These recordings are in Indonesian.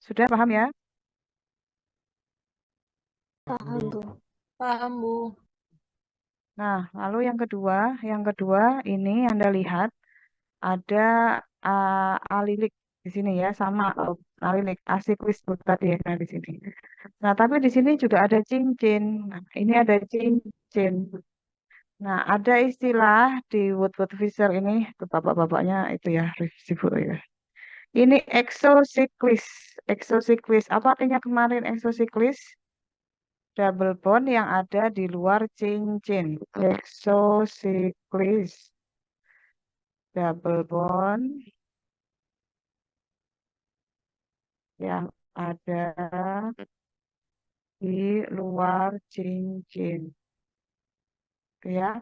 Sudah paham ya? Paham, Bu. Paham, Bu. Nah, lalu yang kedua ini Anda lihat ada alilik di sini ya, sama alilik asiklus tadi ya nah, di sini. Nah, tapi di sini juga ada cincin. Nah, ini ada cincin. Nah, ada istilah di Woodward Fisher ini, tuh bapak-bapaknya itu ya, revisi buku ya. Ini exocyclis. Exocyclis. Apa artinya kemarin exocyclis? Double bond yang ada di luar cincin. Exocyclis. Double bond yang ada di luar cincin. Gitu ya.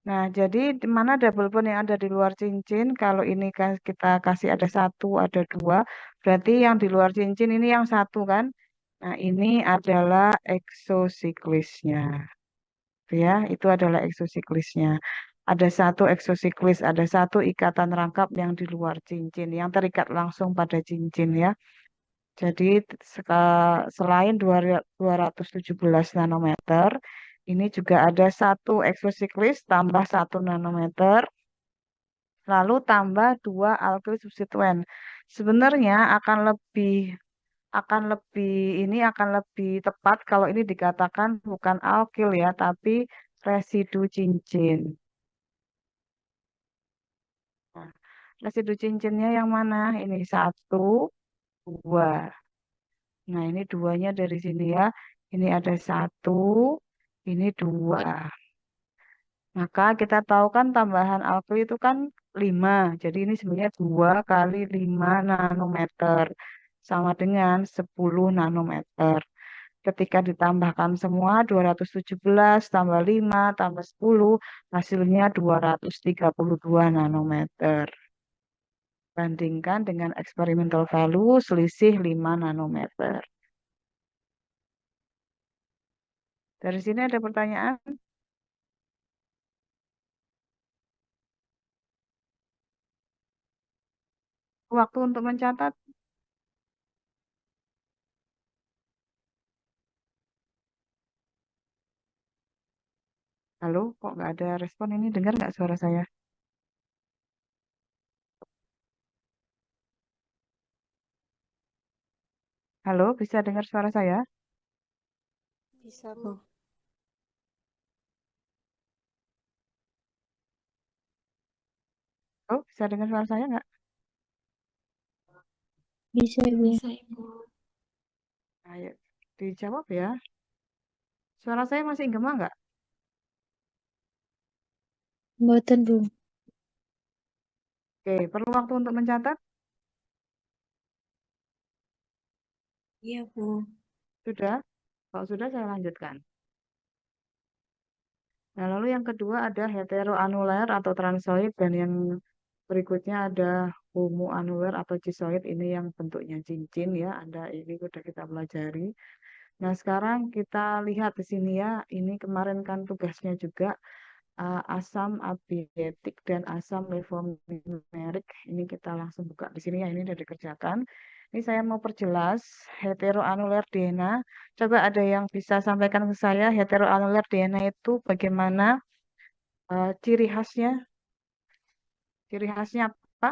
Nah, jadi di mana double bond yang ada di luar cincin, kalau ini kan kita kasih ada satu, ada dua, berarti yang di luar cincin ini yang satu kan? Nah, ini adalah eksosiklisnya. Ya, itu adalah eksosiklisnya. Ada satu eksosiklis, ada satu ikatan rangkap yang di luar cincin, yang terikat langsung pada cincin ya. Jadi selain 217 nanometer, ini juga ada satu eksosiklis tambah 1 nanometer, lalu tambah 2 alkyl substituen. Sebenarnya akan lebih ini akan lebih tepat kalau ini dikatakan bukan alkil ya, tapi residu cincin. Nah, residu cincinnya yang mana? Ini satu, dua. Nah, ini duanya dari sini ya. Ini ada satu, ini dua. Maka kita tahu kan tambahan alkil itu kan 5. Jadi ini sebenarnya 2 kali 5 nanometer. Sama dengan 10 nanometer. Ketika ditambahkan semua 217 tambah 5 tambah 10 hasilnya 232 nanometer. Bandingkan dengan experimental value selisih 5 nanometer. Dari sini ada pertanyaan? Waktu untuk mencatat? Halo, kok nggak ada respon ini? Dengar nggak suara saya? Halo, bisa dengar suara saya? Bisa, Bu. Oh, bisa dengar suara saya nggak? Bisa, Bu. Bisa, Ibu. Ayo, dijawab ya. Suara saya masih gema nggak? Mboten, Bu. Oke, perlu waktu untuk mencatat? Iya, Bu. Sudah? Kalau sudah, saya lanjutkan. Nah, lalu yang kedua ada heteroanuler atau transoid dan yang berikutnya ada homoanuler atau cisoid. Ini yang bentuknya cincin ya. Ini sudah kita pelajari. Nah, sekarang kita lihat di sini ya. Ini kemarin kan tugasnya juga asam abietik dan asam levonumerik. Ini kita langsung buka di sini ya. Ini sudah dikerjakan. Ini saya mau perjelas heteroanuler DNA. Coba ada yang bisa sampaikan ke saya heteroanuler DNA itu bagaimana ciri khasnya? Ciri khasnya apa?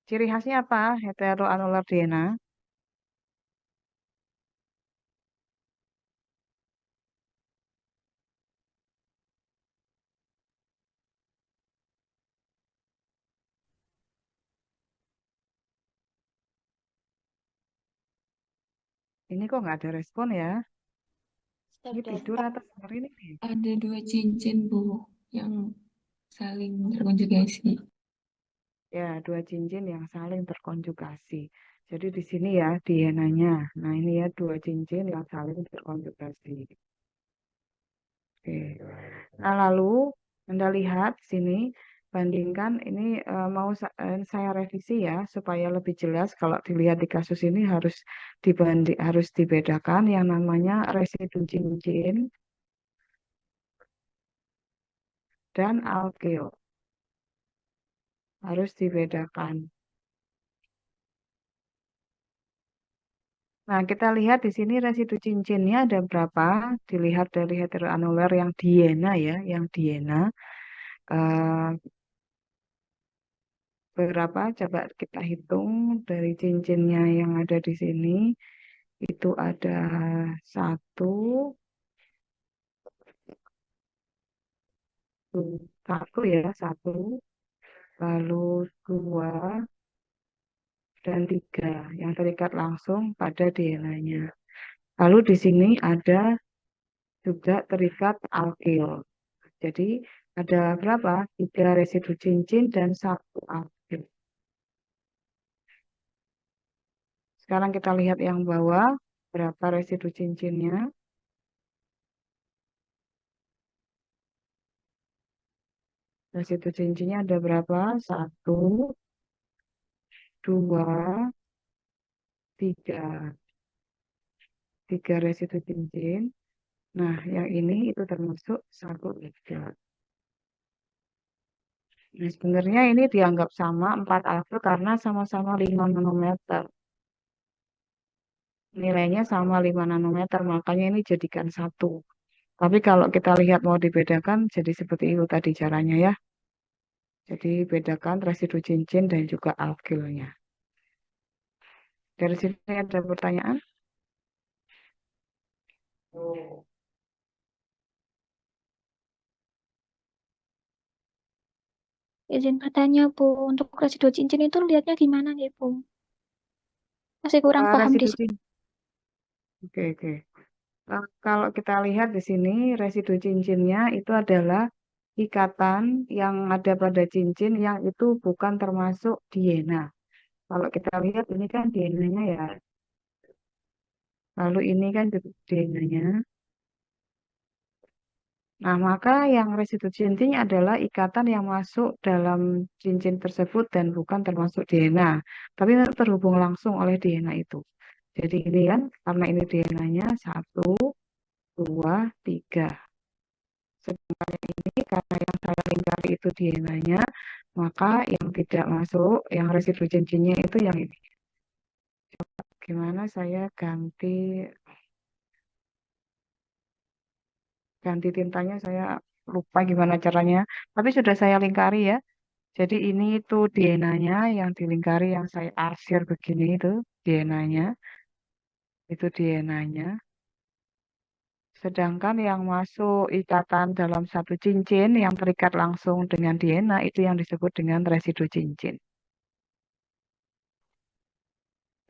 Ciri khasnya apa? Heteroanuler DNA. Ini kok nggak ada respon ya? Ini tidur Terdapat atau seperti ini nih? ada dua cincin, Bu, yang saling terkonjugasi. Ya, dua cincin yang saling terkonjugasi. Jadi di sini ya DNA-nya. Nah, ini ya dua cincin yang saling terkonjugasi. Oke. Nah, lalu Anda lihat sini, bandingkan ini saya revisi ya supaya lebih jelas. Kalau dilihat di kasus ini harus dibedakan yang namanya residu cincin dan alkil. harus dibedakan. Nah, kita lihat di sini residu cincinnya ada berapa. Dilihat dari heteroanular yang diena ya, yang diena. Eh, berapa? Coba kita hitung dari cincinnya yang ada di sini. Itu ada satu, satu ya, satu, lalu dua, dan tiga yang terikat langsung pada DNA-nya. Lalu di sini ada juga terikat alkil. Jadi ada berapa? Tiga residu cincin dan satu alkil. Sekarang kita lihat yang bawah, berapa residu cincinnya. Residu cincinnya ada berapa? Satu, dua, tiga. Tiga residu cincin. Nah, yang ini itu termasuk satu tiga. Nah, sebenarnya ini dianggap sama 4 alfil karena sama-sama 5 nanometer. Nilainya sama 5 nanometer, makanya ini jadikan satu. Tapi kalau kita lihat mau dibedakan, jadi seperti itu tadi caranya ya. Jadi bedakan residu cincin dan juga alkilnya. Dari sini ada pertanyaan? Izin bertanya, Bu, untuk residu cincin itu lihatnya gimana nih, Bu? Masih kurang paham di Residu sini. cincin. Oke, oke. Kalau kita lihat di sini, residu cincinnya itu adalah ikatan yang ada pada cincin yang itu bukan termasuk DNA. Kalau kita lihat ini kan DNA-nya ya. Lalu ini kan juga DNA-nya. Nah, maka yang residu cincin adalah ikatan yang masuk dalam cincin tersebut dan bukan termasuk DNA. Tapi terhubung langsung oleh DNA itu. Jadi ini kan, karena ini DNA-nya satu, dua, tiga. Sedangkan yang ini karena yang saya lingkari itu DNA-nya, maka yang tidak masuk, yang residu cincinnya itu yang ini. Gimana saya ganti tintanya, saya lupa gimana caranya. Tapi sudah saya lingkari ya. Jadi ini itu DNA-nya yang dilingkari yang saya arsir begini itu DNA-nya. Itu DNA-nya. Sedangkan yang masuk ikatan dalam satu cincin yang terikat langsung dengan DNA itu yang disebut dengan residu cincin.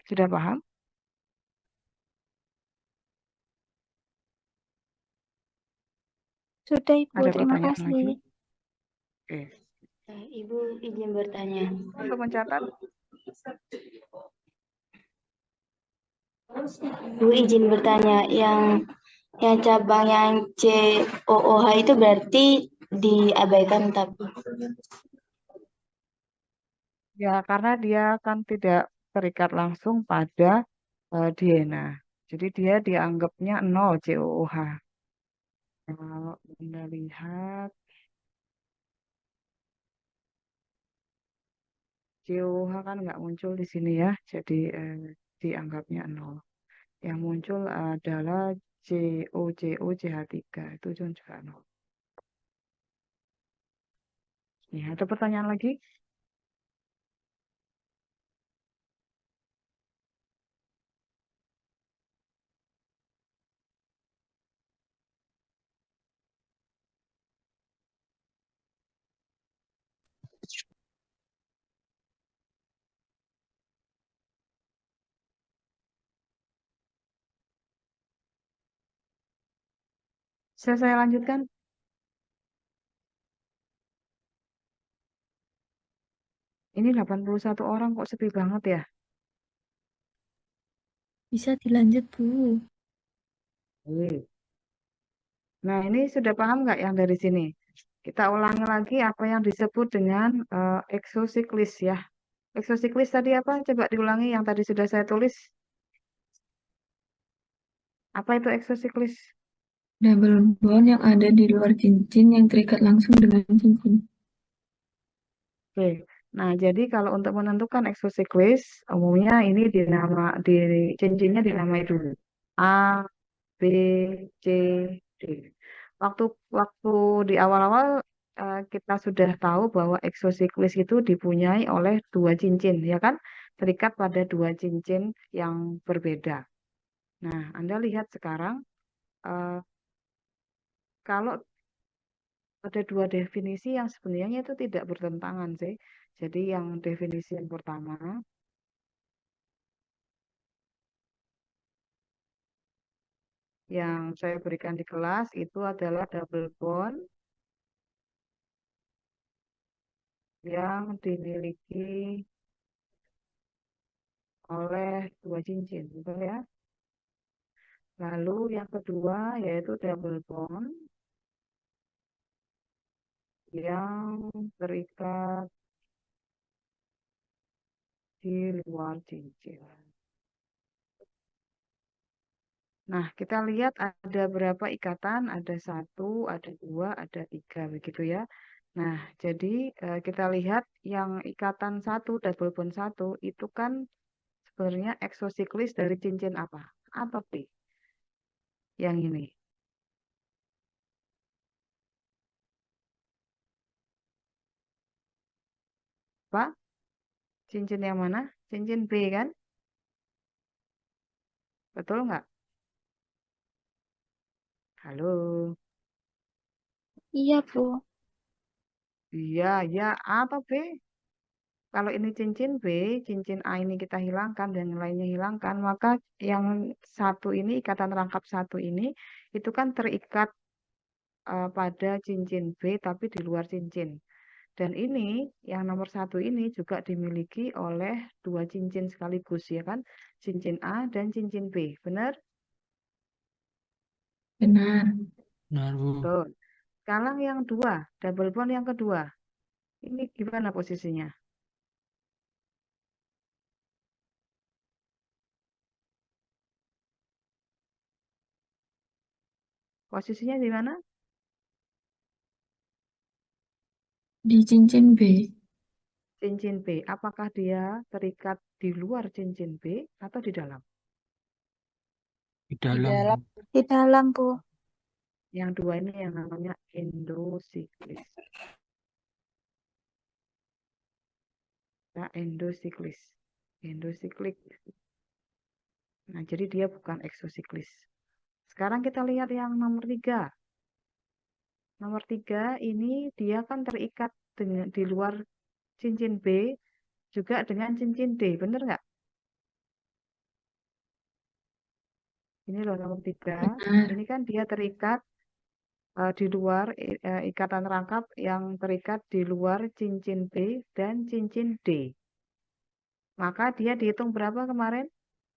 Sudah paham? Sudah, Ibu. Ada Terima pertanyaan kasih. lagi? Oke. Ibu izin bertanya. Untuk mencatat, Ibu izin bertanya, yang cabang yang COOH itu berarti diabaikan tapi. ya karena dia kan tidak terikat langsung pada DNA. Jadi dia dianggapnya 0 COOH. Kalau Anda lihat, COOH kan nggak muncul di sini ya, jadi dianggapnya 0. Yang muncul adalah COCO CH3, itu juga 0. Nih, ada pertanyaan lagi? Saya lanjutkan. Ini 81 orang kok sepi banget ya? Bisa dilanjut, Bu. Oke. Nah, ini sudah paham nggak yang dari sini? Kita ulangi lagi apa yang disebut dengan eksosiklis ya. Eksosiklis tadi apa? Coba diulangi yang tadi sudah saya tulis. Apa itu eksosiklis? Double bond yang ada di luar cincin yang terikat langsung dengan cincin. Oke. Nah, jadi kalau untuk menentukan eksosiklis, umumnya ini di cincinnya dinamai dulu. A, B, C, D. Waktu waktu di awal-awal kita sudah tahu bahwa eksosiklis itu dipunyai oleh dua cincin, ya kan? Terikat pada dua cincin yang berbeda. Nah, Anda lihat sekarang, eh, kalau ada dua definisi yang sebenarnya itu tidak bertentangan sih. Jadi yang definisi yang pertama, yang saya berikan di kelas itu adalah double bond yang dimiliki oleh dua cincin, betul ya? Lalu yang kedua yaitu double bond yang terikat di luar cincin. Nah, kita lihat ada berapa ikatan, ada satu, ada dua, ada tiga, begitu ya. Nah, jadi kita lihat yang ikatan satu, double bond satu, itu kan sebenarnya eksosiklis dari cincin apa? Atau P? Yang ini. Apa? Cincin yang mana? Cincin B kan? Betul nggak? Halo? Iya, Bu. Iya, ya. A atau B? Kalau ini cincin B, cincin A ini kita hilangkan dan yang lainnya hilangkan, maka yang satu ini, ikatan rangkap satu ini, itu kan terikat pada cincin B tapi di luar cincin. Dan ini, yang nomor satu ini juga dimiliki oleh dua cincin sekaligus, ya kan? Cincin A dan cincin B. Benar? Benar. Benar, Bu. Betul. Sekarang yang dua, double bond yang kedua. Ini gimana posisinya? Posisinya di mana? Di cincin B. Cincin B. Apakah dia terikat di luar cincin B atau di dalam? Di Di dalam, dalam. Di dalam, Bu. Yang dua ini yang namanya endosiklis. Ya, endosiklis. Endosiklik. Nah, jadi dia bukan eksosiklis. Sekarang kita lihat yang nomor tiga. Nomor tiga ini dia kan terikat dengan di luar cincin B juga dengan cincin D, bener nggak? Ini loh nomor tiga. Benar. Ini kan dia terikat di luar ikatan rangkap yang terikat di luar cincin B dan cincin D. Maka dia dihitung berapa kemarin?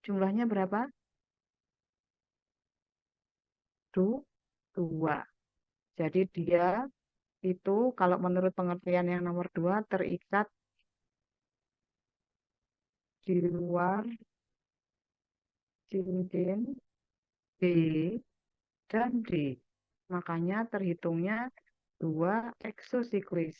Jumlahnya berapa? Dua. Jadi dia itu kalau menurut pengertian yang nomor dua terikat di luar cincin B dan D. Makanya terhitungnya dua eksosiklis.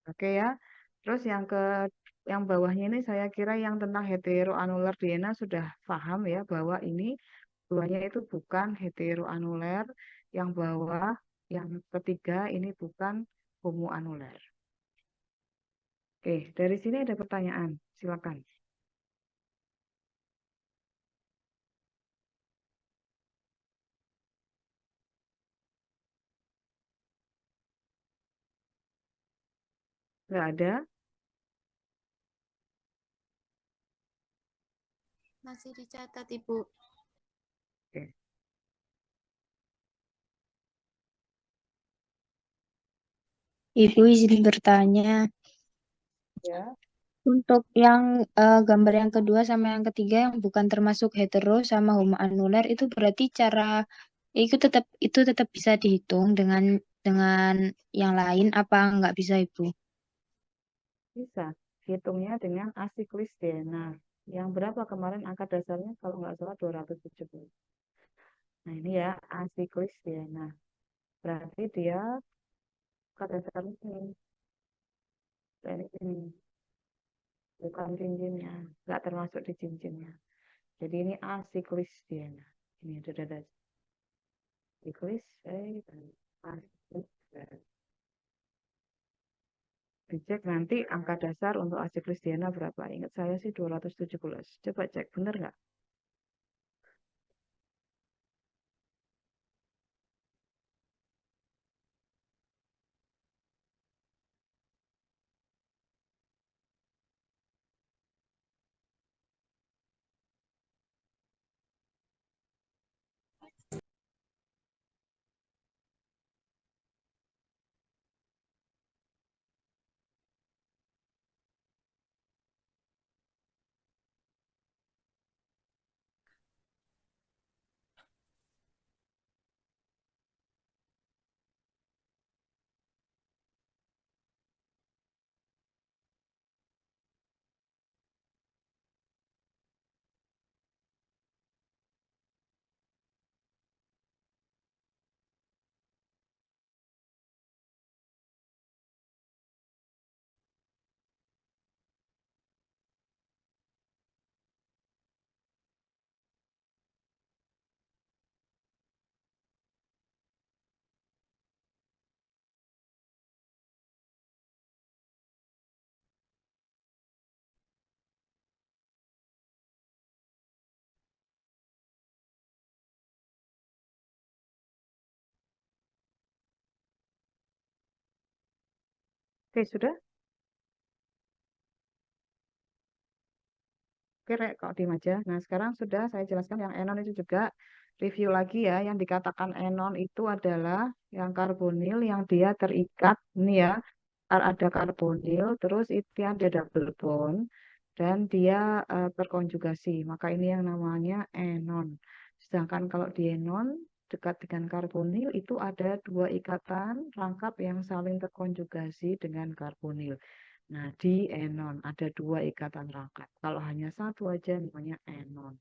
Oke ya. Terus yang bawahnya ini saya kira yang tentang heteroanular DNA sudah paham ya bahwa ini duanya itu bukan heteroanuler, yang bawah yang ketiga ini bukan homoanuler. Oke, dari sini ada pertanyaan. Silakan. Nggak ada? Masih dicatat, Ibu. Oke. Ibu izin bertanya, Ya. untuk yang gambar yang kedua sama yang ketiga yang bukan termasuk hetero sama homoanuler itu berarti itu tetap bisa dihitung dengan yang lain apa nggak bisa Ibu? Bisa. hitungnya dengan asiklis DNA. Yang berapa kemarin angka dasarnya kalau nggak salah 270. Nah ini ya asiklis DNA. Berarti dia angka dasarnya ini. Ini bukan cincinnya, nggak termasuk di cincinnya. Jadi ini asiklis DNA. Ini ada siklis, asiklis. Dicek nanti angka dasar untuk asiklis DNA berapa. Ingat saya sih 217. Coba cek, bener nggak? Oke, sudah? Oke, Rek, kok diem aja. Nah, sekarang sudah saya jelaskan yang enon itu juga review lagi ya. Yang dikatakan enon itu adalah yang karbonil yang dia terikat. Ini ya, ada karbonil, terus itu yang dia double bond, dan dia berkonjugasi. Maka ini yang namanya enon. Sedangkan kalau di enon, dekat dengan karbonil itu ada dua ikatan rangkap yang saling terkonjugasi dengan karbonil. Nah, di enon ada dua ikatan rangkap. Kalau hanya satu aja namanya enon.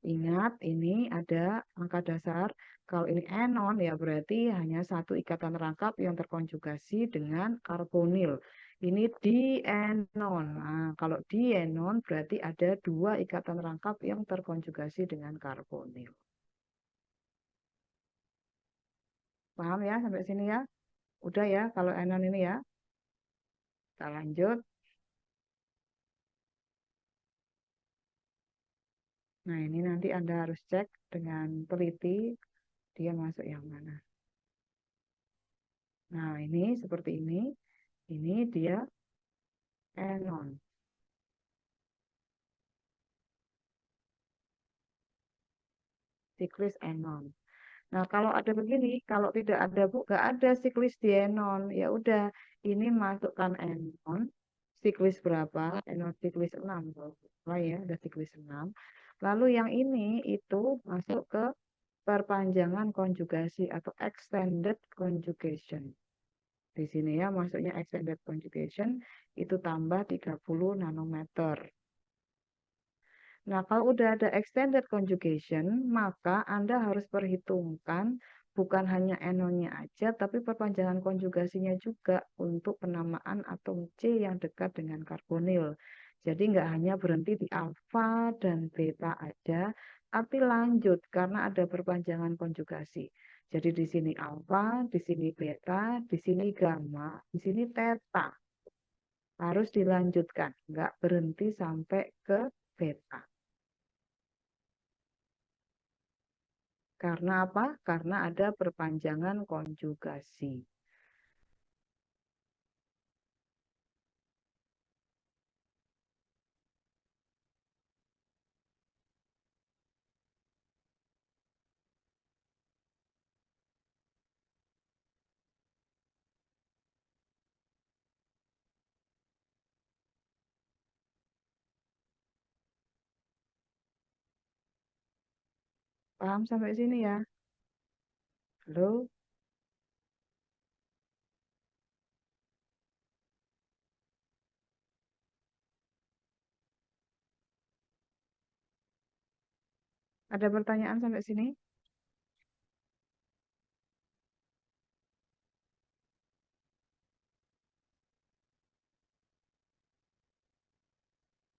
Ingat, ini ada angka dasar. Kalau ini enon, ya berarti hanya satu ikatan rangkap yang terkonjugasi dengan karbonil. Ini dienon. Nah, kalau dienon berarti ada dua ikatan rangkap yang terkonjugasi dengan karbonil. Paham ya sampai sini ya? Udah ya kalau enon ini ya. Kita lanjut. Nah, ini nanti Anda harus cek dengan teliti dia masuk yang mana. Nah, ini seperti ini. Ini dia enon. Siklis enon. Nah, kalau ada begini, kalau tidak ada Bu, nggak ada siklis dienon. Ya udah, ini masukkan enon. Siklis berapa? Enon siklis 6. Oh ya, ada siklis 6. Lalu yang ini itu masuk ke perpanjangan konjugasi atau extended conjugation. Di sini ya masuknya extended conjugation itu tambah 30 nanometer. Nah, kalau udah ada extended conjugation, maka Anda harus perhitungkan bukan hanya enonnya aja, tapi perpanjangan konjugasinya juga untuk penamaan atom C yang dekat dengan karbonil. Jadi nggak hanya berhenti di alfa dan beta aja, tapi lanjut karena ada perpanjangan konjugasi. Jadi di sini alfa, di sini beta, di sini gamma, di sini theta. Harus dilanjutkan, nggak berhenti sampai ke beta. Karena apa? Karena ada perpanjangan konjugasi. Paham sampai sini ya? Halo? Ada pertanyaan sampai sini?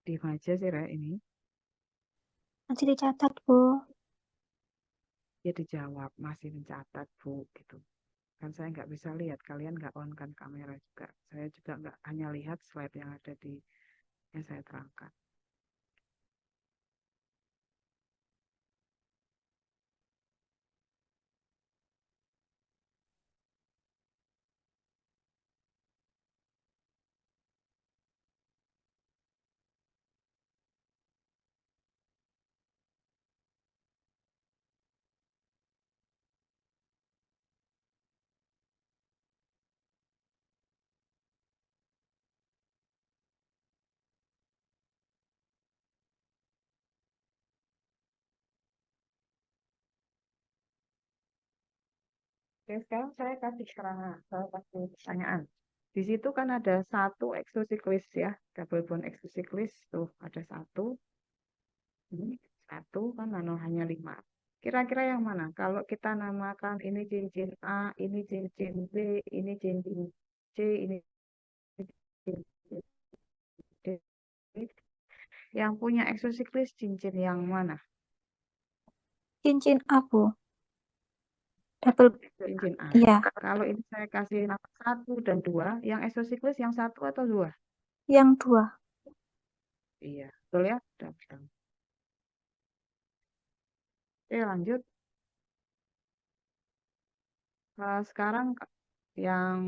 Diam aja sih, Re, ini. Masih dicatat, Bu. Ya dijawab, masih mencatat, Bu, gitu. Kan saya nggak bisa lihat, kalian nggak on kan kamera juga. Saya juga nggak hanya lihat slide yang ada di yang saya terangkan. Oke, sekarang saya kasih pertanyaan. Di situ kan ada satu exocyclis ya, double bond exocyclis tuh ada satu, ini satu kan hanya 5. Kira-kira yang mana? Kalau kita namakan ini cincin A, ini cincin B, ini cincin C, ini cincin D. Yang punya exocyclis cincin yang mana? Cincin A, Bu. Double, Cincin A. iya, Kalau ini saya kasih nama 1 dan 2, yang exocyclis yang 1 atau 2? yang 2. Iya, betul ya? Udah bilang. Oke, lanjut. Sekarang yang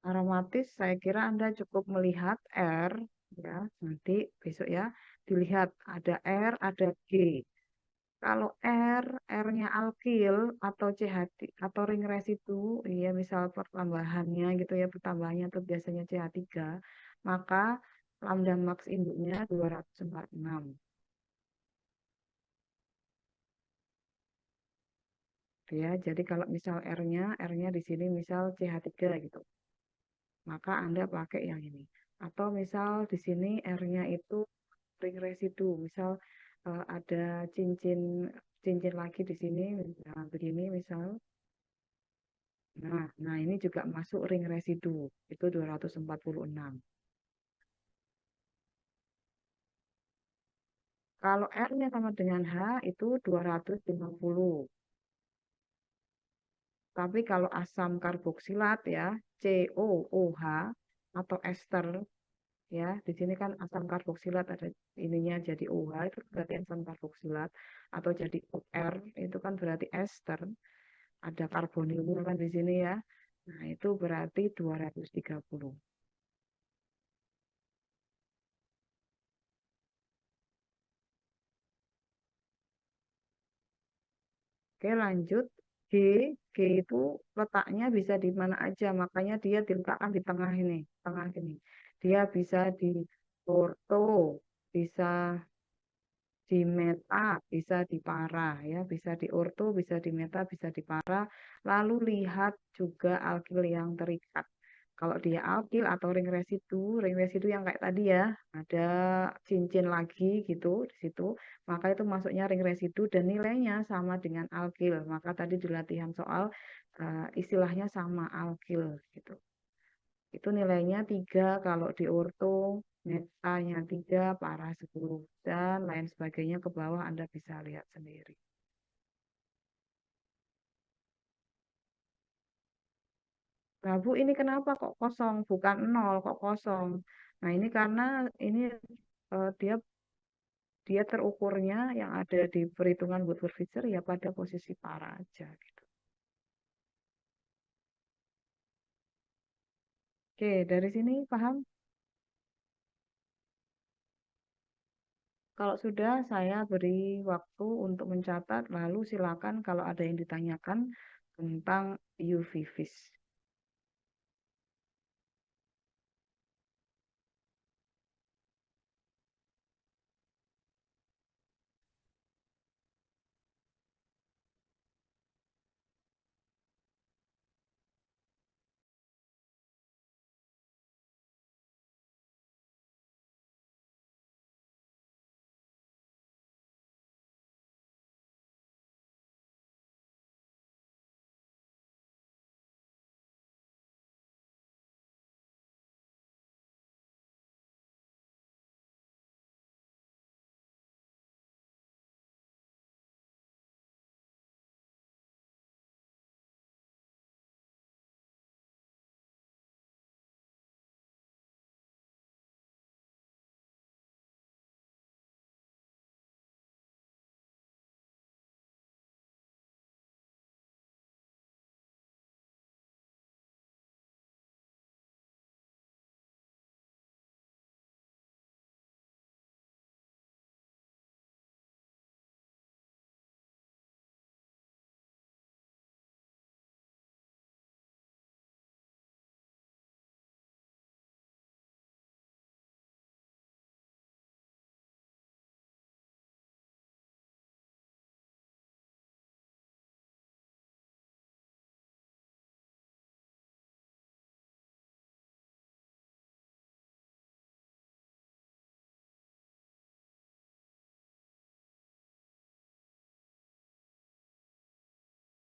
aromatis, saya kira Anda cukup melihat R, ya, nanti besok ya, dilihat ada R, ada G. Kalau R-nya alkil atau CH atau ring residu, ya misal pertambahannya gitu ya, pertambahannya itu biasanya CH3, maka lambda max induknya 246. Ya, jadi kalau misal R-nya di sini misal CH3 gitu, maka Anda pakai yang ini. Atau misal di sini R-nya itu ring residu, misal ada cincin cincin lagi di sini, nah, begini misal. Nah, ini juga masuk ring residu, itu 246. Kalau R-nya sama dengan H, itu 250. Tapi kalau asam karboksilat ya, COOH atau ester ya, di sini kan asam karboksilat ada ininya jadi OH itu berarti asam karboksilat atau jadi OR itu kan berarti ester, ada karbonilnya kan di sini ya. Nah, itu berarti 230. Oke, lanjut. G, G itu letaknya bisa di mana aja, makanya dia diletakkan di tengah ini, tengah ini. Dia bisa di orto, bisa di meta, bisa di para, ya, bisa di orto, bisa di meta, bisa di para. Lalu lihat juga alkil yang terikat. Kalau dia alkil atau ring residu yang kayak tadi ya, ada cincin lagi gitu di situ, maka itu masuknya ring residu dan nilainya sama dengan alkil. Maka tadi di latihan soal istilahnya sama alkil gitu. Itu nilainya 3 kalau di orto, netanya 3, parah 10, dan lain sebagainya ke bawah Anda bisa lihat sendiri. Nah, Bu, ini kenapa kok kosong? Bukan 0, kok kosong? Nah, ini karena ini dia dia terukurnya yang ada di perhitungan Woodward-Fisher ya pada posisi para aja gitu. Oke, dari sini paham? Kalau sudah, saya beri waktu untuk mencatat, lalu silakan kalau ada yang ditanyakan tentang UV-Vis.